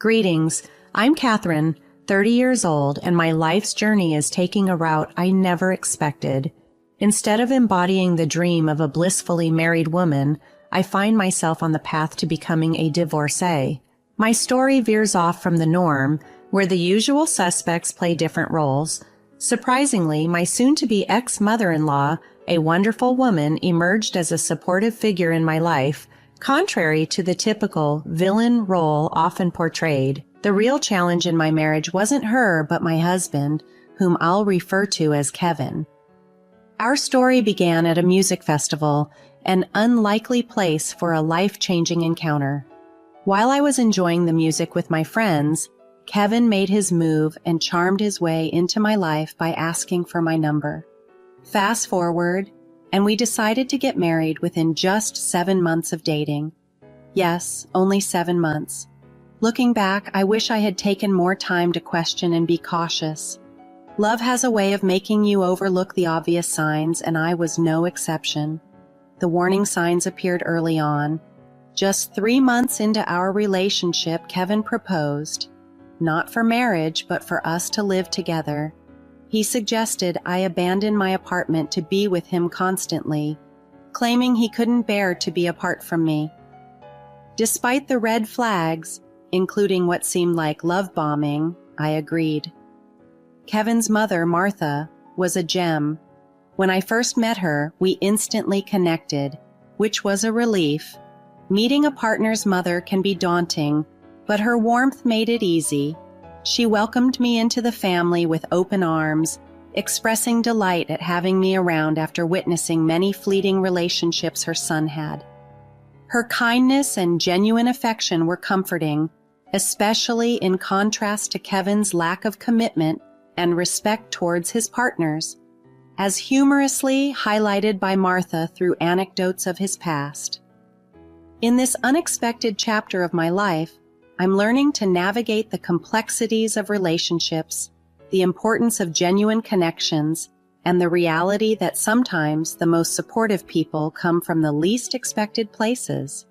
Greetings. I'm Catherine, 30 years old, and my life's journey is taking a route I never expected. Instead of embodying the dream of a blissfully married woman, I find myself on the path to becoming a divorcee. My story veers off from the norm, where the usual suspects play different roles. Surprisingly, my soon-to-be ex-mother-in-law, a wonderful woman, emerged as a supportive figure in my life, contrary to the typical villain role often portrayed. The real challenge in my marriage wasn't her, but my husband, whom I'll refer to as Kevin. Our story began at a music festival, an unlikely place for a life-changing encounter. While I was enjoying the music with my friends, Kevin made his move and charmed his way into my life by asking for my number. Fast forward, and we decided to get married within just 7 months of dating. Yes, only 7 months. Looking back, I wish I had taken more time to question and be cautious. Love has a way of making you overlook the obvious signs, and I was no exception. The warning signs appeared early on. Just 3 months into our relationship, Kevin proposed. Not for marriage, but for us to live together. He suggested I abandon my apartment to be with him constantly, claiming he couldn't bear to be apart from me. Despite the red flags, including what seemed like love bombing, I agreed. Kevin's mother, Martha, was a gem. When I first met her, we instantly connected, which was a relief. Meeting a partner's mother can be daunting, but her warmth made it easy. She welcomed me into the family with open arms, expressing delight at having me around after witnessing many fleeting relationships her son had. Her kindness and genuine affection were comforting, especially in contrast to Kevin's lack of commitment and respect towards his partners, as humorously highlighted by Martha through anecdotes of his past. In this unexpected chapter of my life, I'm learning to navigate the complexities of relationships, the importance of genuine connections, and the reality that sometimes the most supportive people come from the least expected places.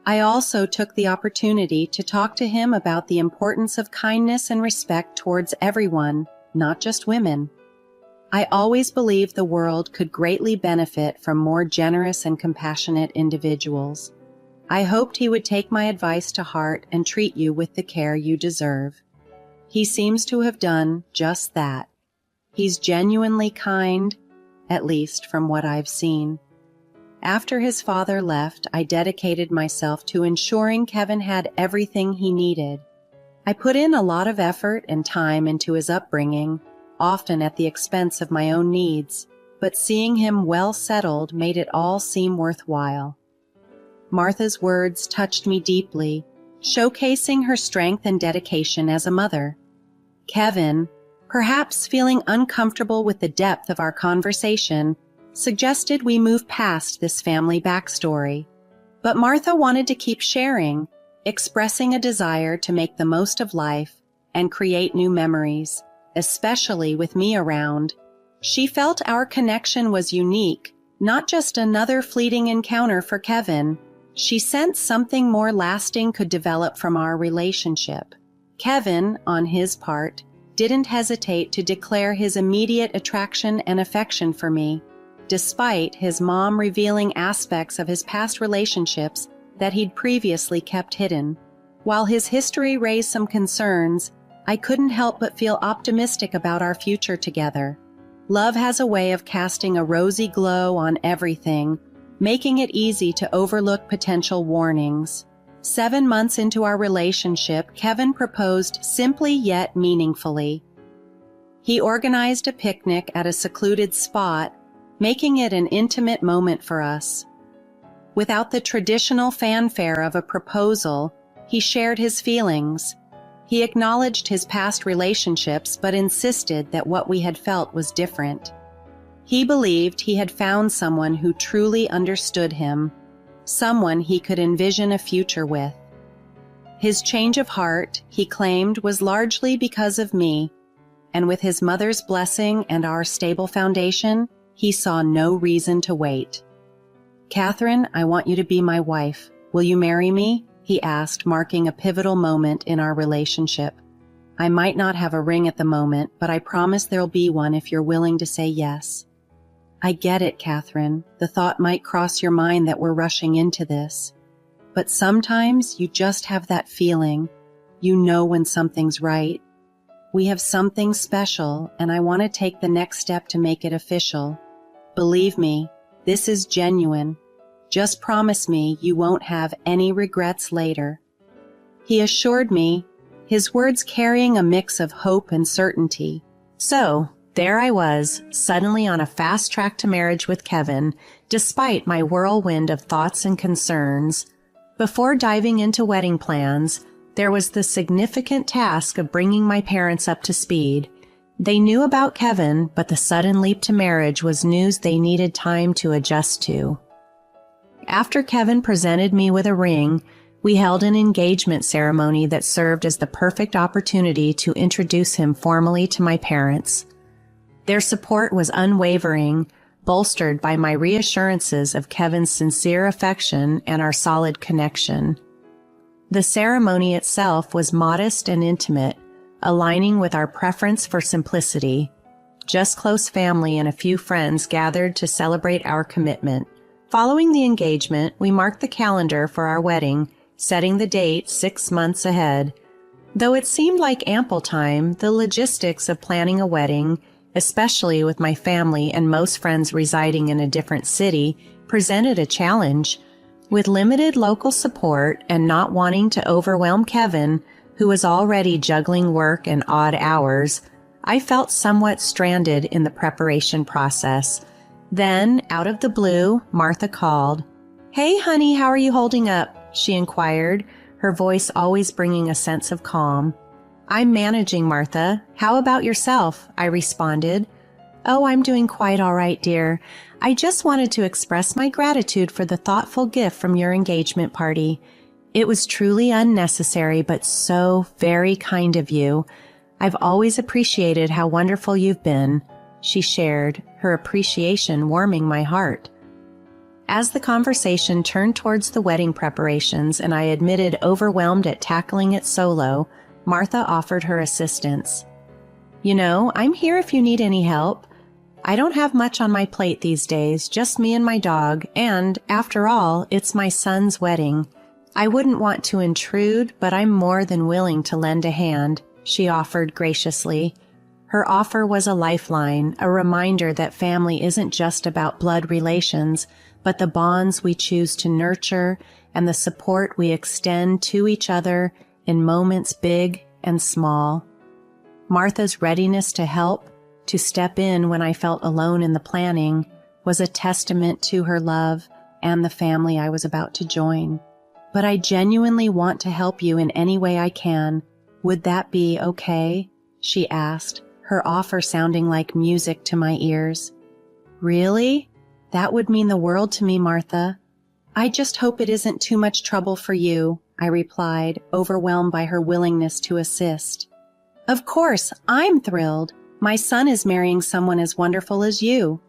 I also took the opportunity to talk to him about the importance of kindness and respect towards everyone, not just women. I always believed the world could greatly benefit from more generous and compassionate individuals. I hoped he would take my advice to heart and treat you with the care you deserve. He seems to have done just that. He's genuinely kind, at least from what I've seen. After his father left, I dedicated myself to ensuring Kevin had everything he needed. I put in a lot of effort and time into his upbringing, often at the expense of my own needs, but seeing him well settled made it all seem worthwhile. Martha's words touched me deeply, showcasing her strength and dedication as a mother. Kevin, perhaps feeling uncomfortable with the depth of our conversation, suggested we move past this family backstory. But Martha wanted to keep sharing, expressing a desire to make the most of life and create new memories, especially with me around. She felt our connection was unique, not just another fleeting encounter for Kevin. She sensed something more lasting could develop from our relationship. Kevin, on his part, didn't hesitate to declare his immediate attraction and affection for me, despite his mom revealing aspects of his past relationships that he'd previously kept hidden. While his history raised some concerns, I couldn't help but feel optimistic about our future together. Love has a way of casting a rosy glow on everything, making it easy to overlook potential warnings. 7 months into our relationship, Kevin proposed simply yet meaningfully. He organized a picnic at a secluded spot, making it an intimate moment for us. Without the traditional fanfare of a proposal, he shared his feelings. He acknowledged his past relationships but insisted that what we had felt was different. He believed he had found someone who truly understood him, someone he could envision a future with. His change of heart, he claimed, was largely because of me, and with his mother's blessing and our stable foundation, he saw no reason to wait. "Catherine, I want you to be my wife. Will you marry me?" he asked, marking a pivotal moment in our relationship. I might not have a ring at the moment, but I promise there'll be one if you're willing to say yes. I get it, Catherine. The thought might cross your mind that we're rushing into this. But sometimes you just have that feeling. You know when something's right. We have something special, and I want to take the next step to make it official. Believe me, this is genuine. Just promise me you won't have any regrets later. He assured me, his words carrying a mix of hope and certainty. So, there I was, suddenly on a fast track to marriage with Kevin, despite my whirlwind of thoughts and concerns. Before diving into wedding plans, there was the significant task of bringing my parents up to speed. They knew about Kevin, but the sudden leap to marriage was news they needed time to adjust to. After Kevin presented me with a ring, we held an engagement ceremony that served as the perfect opportunity to introduce him formally to my parents. Their support was unwavering, bolstered by my reassurances of Kevin's sincere affection and our solid connection. The ceremony itself was modest and intimate, aligning with our preference for simplicity. Just close family and a few friends gathered to celebrate our commitment. Following the engagement, we marked the calendar for our wedding, setting the date 6 months ahead. Though it seemed like ample time, the logistics of planning a wedding, especially with my family and most friends residing in a different city, presented a challenge. With limited local support and not wanting to overwhelm Kevin, who was already juggling work and odd hours, I felt somewhat stranded in the preparation process. Then, out of the blue, Martha called. "Hey, honey, how are you holding up?" she inquired, her voice always bringing a sense of calm. "I'm managing, Martha. How about yourself?" I responded. "Oh, I'm doing quite all right, dear. I just wanted to express my gratitude for the thoughtful gift from your engagement party. It was truly unnecessary, but so very kind of you. I've always appreciated how wonderful you've been," she shared, her appreciation warming my heart. As the conversation turned towards the wedding preparations and I admitted overwhelmed at tackling it solo, Martha offered her assistance. "You know, I'm here if you need any help. I don't have much on my plate these days, just me and my dog, and, after all, it's my son's wedding. I wouldn't want to intrude, but I'm more than willing to lend a hand," she offered graciously. Her offer was a lifeline, a reminder that family isn't just about blood relations, but the bonds we choose to nurture and the support we extend to each other in moments big and small. Martha's readiness to help, to step in when I felt alone in the planning, was a testament to her love and the family I was about to join. "But I genuinely want to help you in any way I can. Would that be okay?" she asked, her offer sounding like music to my ears. "Really? That would mean the world to me, Martha. I just hope it isn't too much trouble for you," I replied, overwhelmed by her willingness to assist. "Of course, I'm thrilled. My son is marrying someone as wonderful as you.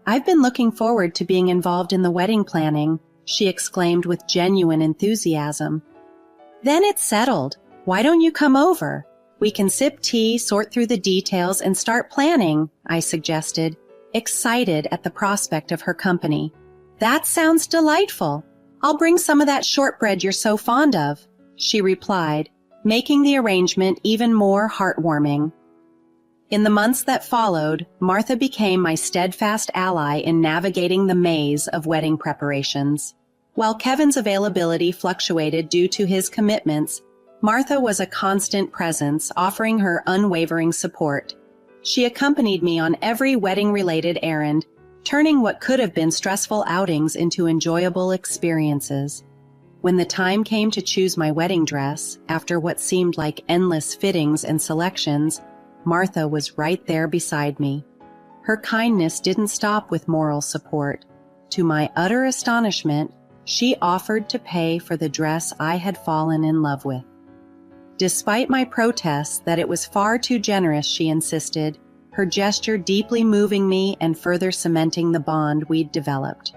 I've been looking forward to being involved in the wedding planning," she exclaimed with genuine enthusiasm. "Then it's settled. Why don't you come over? We can sip tea, sort through the details, and start planning," I suggested, excited at the prospect of her company. "That sounds delightful. I'll bring some of that shortbread you're so fond of," she replied, making the arrangement even more heartwarming. In the months that followed, Martha became my steadfast ally in navigating the maze of wedding preparations. While Kevin's availability fluctuated due to his commitments, Martha was a constant presence, offering her unwavering support. She accompanied me on every wedding-related errand, turning what could have been stressful outings into enjoyable experiences. When the time came to choose my wedding dress, after what seemed like endless fittings and selections, Martha was right there beside me. Her kindness didn't stop with moral support. To my utter astonishment, she offered to pay for the dress I had fallen in love with. Despite my protests that it was far too generous, she insisted, her gesture deeply moving me and further cementing the bond we'd developed.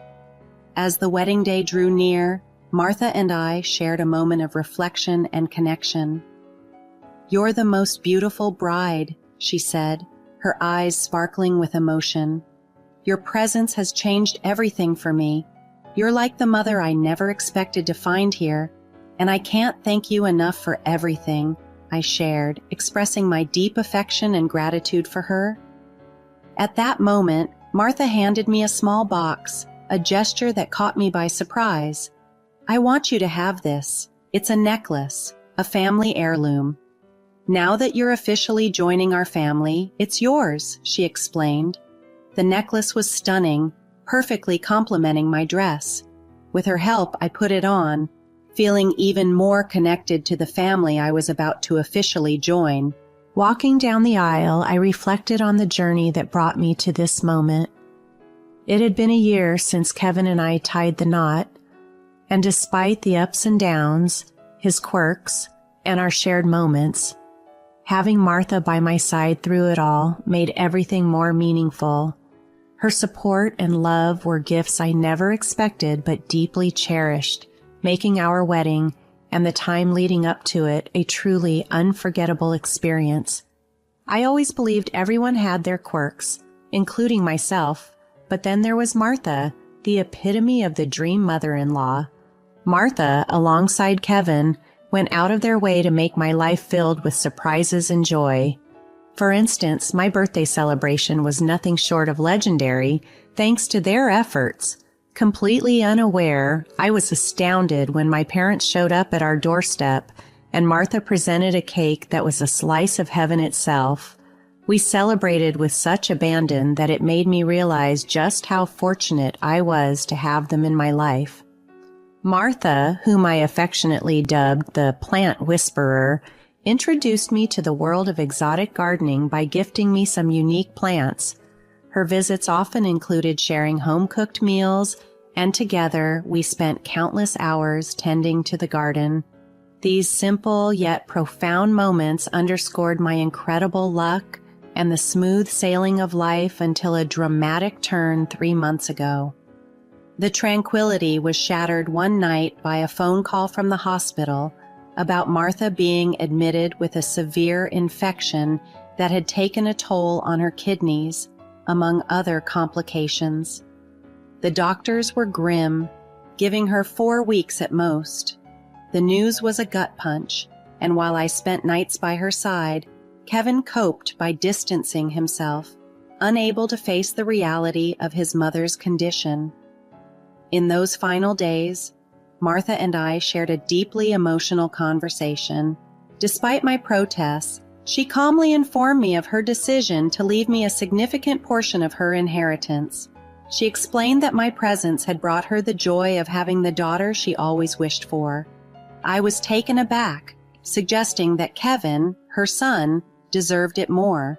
As the wedding day drew near, Martha and I shared a moment of reflection and connection. "You're the most beautiful bride," she said, her eyes sparkling with emotion. "Your presence has changed everything for me. You're like the mother I never expected to find here, and I can't thank you enough for everything," I shared, expressing my deep affection and gratitude for her. At that moment, Martha handed me a small box, a gesture that caught me by surprise. "I want you to have this. It's a necklace, a family heirloom. Now that you're officially joining our family, it's yours," she explained. The necklace was stunning, perfectly complementing my dress. With her help, I put it on, feeling even more connected to the family I was about to officially join. Walking down the aisle, I reflected on the journey that brought me to this moment. It had been a year since Kevin and I tied the knot, and despite the ups and downs, his quirks, and our shared moments, having Martha by my side through it all made everything more meaningful. Her support and love were gifts I never expected but deeply cherished, making our wedding and the time leading up to it a truly unforgettable experience. I always believed everyone had their quirks, including myself, but then there was Martha, the epitome of the dream mother-in-law. Martha, alongside Kevin, went out of their way to make my life filled with surprises and joy. For instance, my birthday celebration was nothing short of legendary, thanks to their efforts. Completely unaware, I was astounded when my parents showed up at our doorstep and Martha presented a cake that was a slice of heaven itself. We celebrated with such abandon that it made me realize just how fortunate I was to have them in my life. Martha, whom I affectionately dubbed the plant whisperer, introduced me to the world of exotic gardening by gifting me some unique plants. Her visits often included sharing home-cooked meals, and together we spent countless hours tending to the garden. These simple yet profound moments underscored my incredible luck and the smooth sailing of life until a dramatic turn 3 months ago. The tranquility was shattered one night by a phone call from the hospital about Martha being admitted with a severe infection that had taken a toll on her kidneys, among other complications. The doctors were grim, giving her 4 weeks at most. The news was a gut punch, and while I spent nights by her side, Kevin coped by distancing himself, unable to face the reality of his mother's condition. In those final days, Martha and I shared a deeply emotional conversation. Despite my protests, she calmly informed me of her decision to leave me a significant portion of her inheritance. She explained that my presence had brought her the joy of having the daughter she always wished for. I was taken aback, suggesting that Kevin, her son, deserved it more.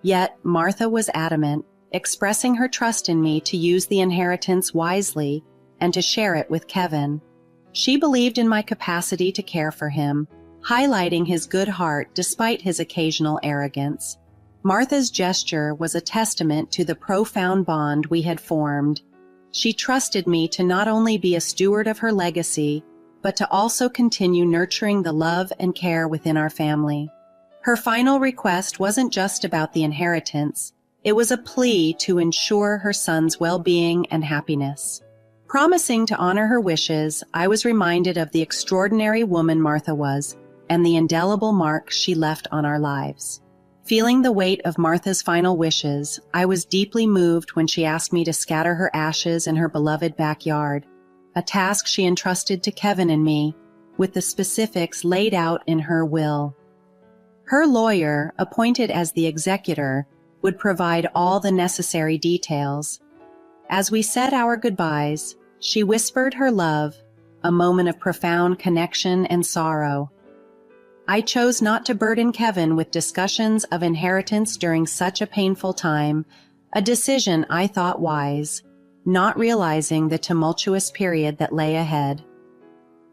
Yet Martha was adamant, expressing her trust in me to use the inheritance wisely and to share it with Kevin. She believed in my capacity to care for him, highlighting his good heart despite his occasional arrogance. Martha's gesture was a testament to the profound bond we had formed. She trusted me to not only be a steward of her legacy, but to also continue nurturing the love and care within our family. Her final request wasn't just about the inheritance. It was a plea to ensure her son's well-being and happiness. Promising to honor her wishes, I was reminded of the extraordinary woman Martha was and the indelible mark she left on our lives. Feeling the weight of Martha's final wishes, I was deeply moved when she asked me to scatter her ashes in her beloved backyard, a task she entrusted to Kevin and me, with the specifics laid out in her will. Her lawyer, appointed as the executor, would provide all the necessary details. As we said our goodbyes, she whispered her love, a moment of profound connection and sorrow. I chose not to burden Kevin with discussions of inheritance during such a painful time, a decision I thought wise, not realizing the tumultuous period that lay ahead.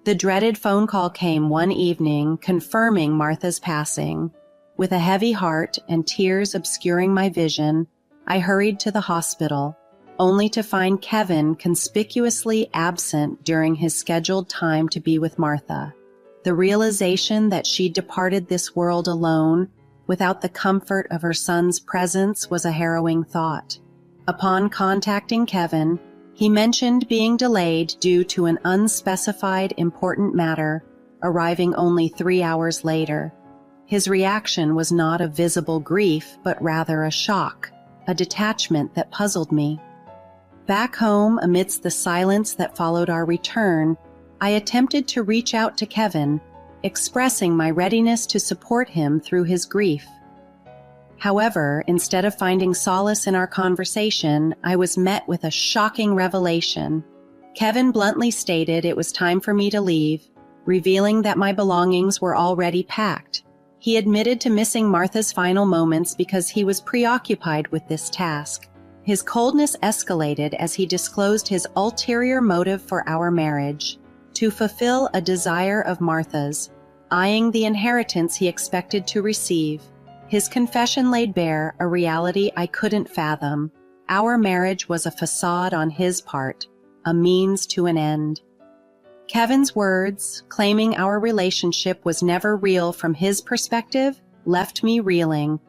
The dreaded phone call came one evening confirming Martha's passing. With a heavy heart and tears obscuring my vision, I hurried to the hospital. only to find Kevin conspicuously absent during his scheduled time to be with Martha. The realization that she departed this world alone, without the comfort of her son's presence, was a harrowing thought. Upon contacting Kevin, he mentioned being delayed due to an unspecified important matter, arriving only 3 hours later. His reaction was not of visible grief, but rather a shock, a detachment that puzzled me. Back home, amidst the silence that followed our return, I attempted to reach out to Kevin, expressing my readiness to support him through his grief. However, instead of finding solace in our conversation, I was met with a shocking revelation. Kevin bluntly stated it was time for me to leave, revealing that my belongings were already packed. He admitted to missing Martha's final moments because he was preoccupied with this task. His coldness escalated as he disclosed his ulterior motive for our marriage: to fulfill a desire of Martha's, eyeing the inheritance he expected to receive. His confession laid bare a reality I couldn't fathom. Our marriage was a facade on his part, a means to an end. Kevin's words, claiming our relationship was never real from his perspective, left me reeling.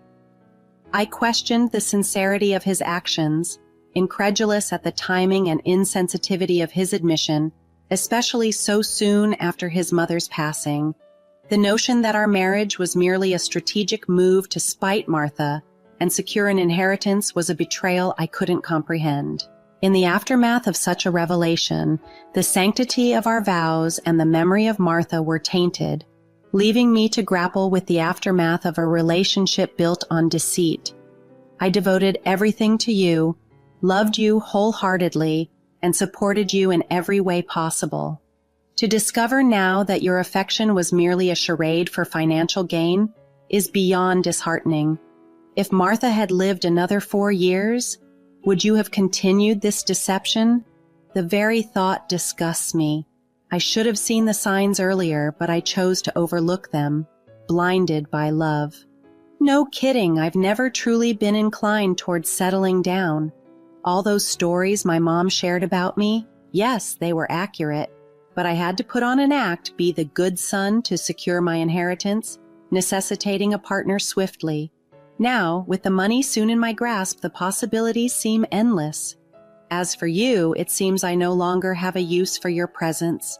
I questioned the sincerity of his actions, incredulous at the timing and insensitivity of his admission, especially so soon after his mother's passing. The notion that our marriage was merely a strategic move to spite Martha and secure an inheritance was a betrayal I couldn't comprehend. In the aftermath of such a revelation, the sanctity of our vows and the memory of Martha were tainted, leaving me to grapple with the aftermath of a relationship built on deceit. I devoted everything to you, loved you wholeheartedly, and supported you in every way possible. To discover now that your affection was merely a charade for financial gain is beyond disheartening. If Martha had lived another 4 years, would you have continued this deception? The very thought disgusts me. I should have seen the signs earlier, but I chose to overlook them, blinded by love. No kidding, I've never truly been inclined towards settling down. All those stories my mom shared about me, yes, they were accurate, but I had to put on an act, be the good son to secure my inheritance, necessitating a partner swiftly. Now, with the money soon in my grasp, the possibilities seem endless. As for you, it seems I no longer have a use for your presence.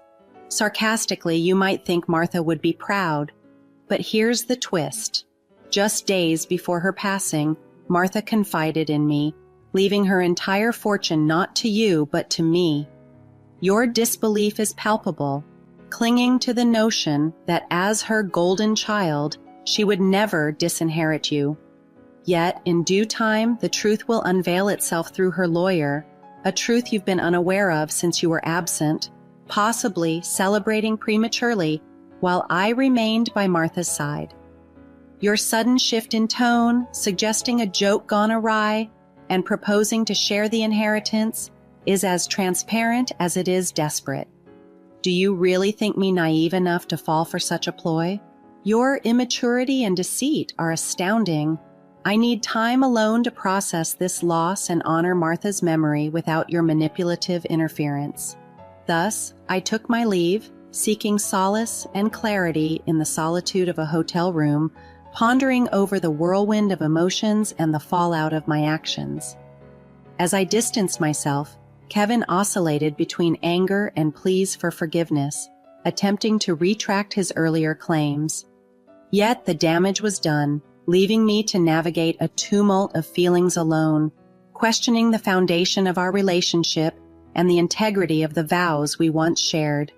Sarcastically, you might think Martha would be proud. But here's the twist. Just days before her passing, Martha confided in me, leaving her entire fortune not to you but to me. Your disbelief is palpable, clinging to the notion that as her golden child, she would never disinherit you. Yet, in due time, the truth will unveil itself through her lawyer, a truth you've been unaware of since you were absent, possibly celebrating prematurely while I remained by Martha's side. Your sudden shift in tone, suggesting a joke gone awry, and proposing to share the inheritance is as transparent as it is desperate. Do you really think me naive enough to fall for such a ploy? Your immaturity and deceit are astounding. I need time alone to process this loss and honor Martha's memory without your manipulative interference. Thus, I took my leave, seeking solace and clarity in the solitude of a hotel room, pondering over the whirlwind of emotions and the fallout of my actions. As I distanced myself, Kevin oscillated between anger and pleas for forgiveness, attempting to retract his earlier claims. Yet the damage was done, leaving me to navigate a tumult of feelings alone, questioning the foundation of our relationship and the integrity of the vows we once shared.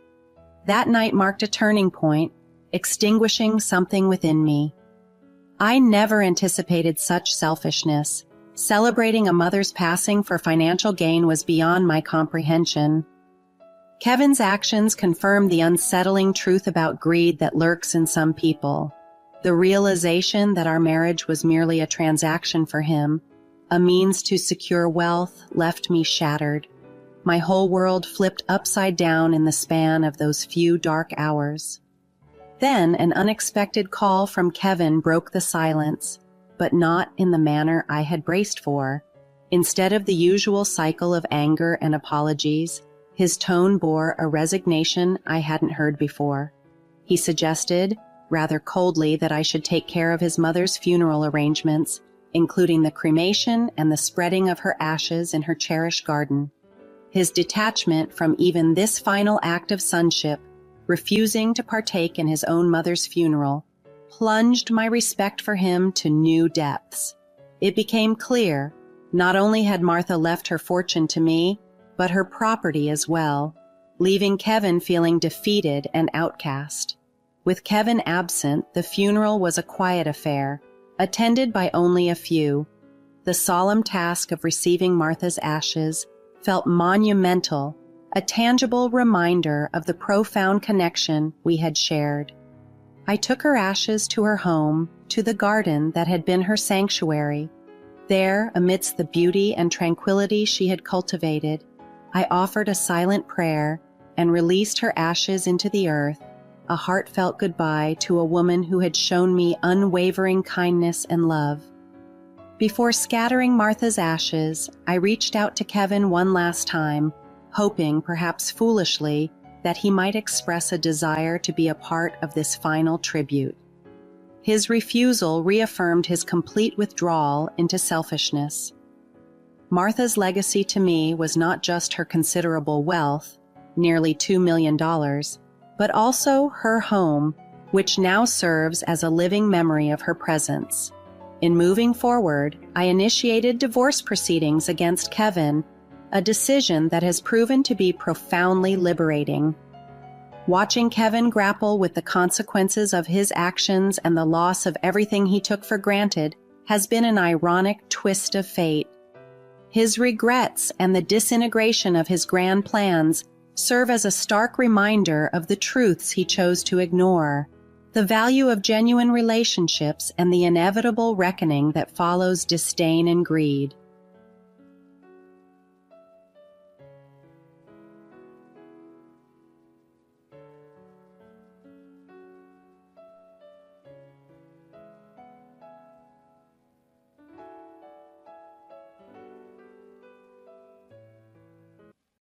That night marked a turning point, extinguishing something within me. I never anticipated such selfishness. Celebrating a mother's passing for financial gain was beyond my comprehension. Kevin's actions confirmed the unsettling truth about greed that lurks in some people. The realization that our marriage was merely a transaction for him, a means to secure wealth, left me shattered. My whole world flipped upside down in the span of those few dark hours. Then an unexpected call from Kevin broke the silence, but not in the manner I had braced for. Instead of the usual cycle of anger and apologies, his tone bore a resignation I hadn't heard before. He suggested, rather coldly, that I should take care of his mother's funeral arrangements, including the cremation and the spreading of her ashes in her cherished garden. His detachment from even this final act of sonship, refusing to partake in his own mother's funeral, plunged my respect for him to new depths. It became clear, not only had Martha left her fortune to me, but her property as well, leaving Kevin feeling defeated and outcast. With Kevin absent, the funeral was a quiet affair, attended by only a few. The solemn task of receiving Martha's ashes felt monumental, a tangible reminder of the profound connection we had shared. I took her ashes to her home, to the garden that had been her sanctuary. There, amidst the beauty and tranquility she had cultivated, I offered a silent prayer and released her ashes into the earth, a heartfelt goodbye to a woman who had shown me unwavering kindness and love. Before scattering Martha's ashes, I reached out to Kevin one last time, hoping, perhaps foolishly, that he might express a desire to be a part of this final tribute. His refusal reaffirmed his complete withdrawal into selfishness. Martha's legacy to me was not just her considerable wealth, nearly $2 million, but also her home, which now serves as a living memory of her presence. In moving forward, I initiated divorce proceedings against Kevin, a decision that has proven to be profoundly liberating. Watching Kevin grapple with the consequences of his actions and the loss of everything he took for granted has been an ironic twist of fate. His regrets and the disintegration of his grand plans serve as a stark reminder of the truths he chose to ignore, the value of genuine relationships and the inevitable reckoning that follows disdain and greed.